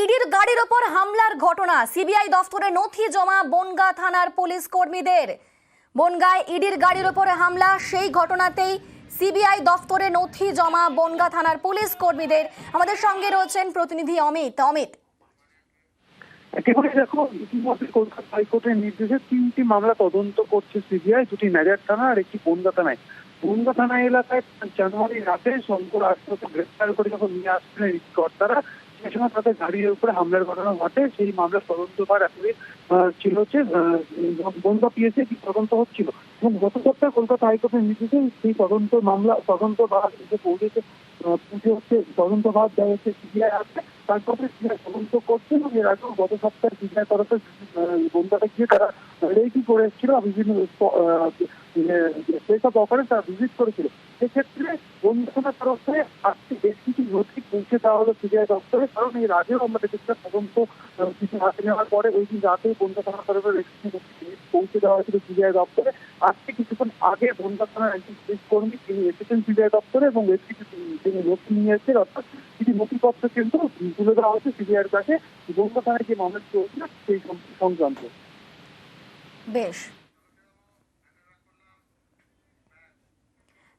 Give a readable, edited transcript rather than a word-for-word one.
ইডির গাড়ির ওপর হামলার ঘটনা, সিবিআই দফতরে নথি জমা বনগাঁ থানার পুলিশ কর্মীদের। বনগাঁয় ইডির গাড়ির ওপর হামলা, সেই ঘটনাতেই সিবিআই দফতরে নথি জমা বনগাঁ থানার পুলিশ কর্মীদের। আমাদের সঙ্গে রয়েছেন প্রতিনিধি অমিত। একেবারে দেখো, ইতিমধ্যে কলকাতা হাইকোর্টের নির্দেশে 3টি মামলা তদন্ত করছে সিবিআই, 2টি নাজার থানা আর একটি বনগাঁ থানায়। বনগাঁ থানা এলাকায় জানুয়ারি রাতে শঙ্কর আশ্রমকে গ্রেফতার করে যখন নিয়ে আসছিলেন কর্তারা, সেই সময় তাদের গাড়ির উপরে হামলার ঘটনা ঘটে। সেই মামলার তদন্তভার আসলে ছিল হচ্ছে বনগাঁ পিএসএ তদন্ত হচ্ছিল, এবং গত সপ্তাহে কলকাতা হাইকোর্টের নির্দেশে সেই তদন্তভার পৌঁছেছে তদন্তভার দেওয়া হচ্ছে সিবিআই আছে। তারপরে সিবিআই তদন্ত করছে, এবং এর আগেও গত সপ্তাহে সিবিআই তরফে বনগাঁতে গিয়ে তারা রেকি করে এসেছিল, বিভিন্ন সেসব অফারে তারা ভিজিট করেছিল। সেক্ষেত্রে বনগাঁ থানার তরফে আজকে বেশ কিছু নথি পৌঁছে দেওয়া হলো সিবিআই দপ্তরে, কারণ এর আগেও আমরা দেখেছিলাম তদন্ত কিছু হাতে নেওয়ার পরে ওই দিন রাতে বনগাঁ থানার তরফে পৌঁছে দেওয়া হয়েছিল সিবিআই দপ্তরে। আজকে কিছুক্ষণ আগে বনগাঁ থানার একজন পুলিশ কর্মী তিনি এসেছেন সিবিআই দপ্তরে, এবং বেশ কিছু তিনি নথি নিয়ে এসেছেন, অর্থাৎ কিছু নথিপত্র কিন্তু তুলে দেওয়া হচ্ছে সিবিআইয়ের কাছে বনগাঁ থানায় যে মামলা চলছিল সেই সংক্রান্ত। বেশ।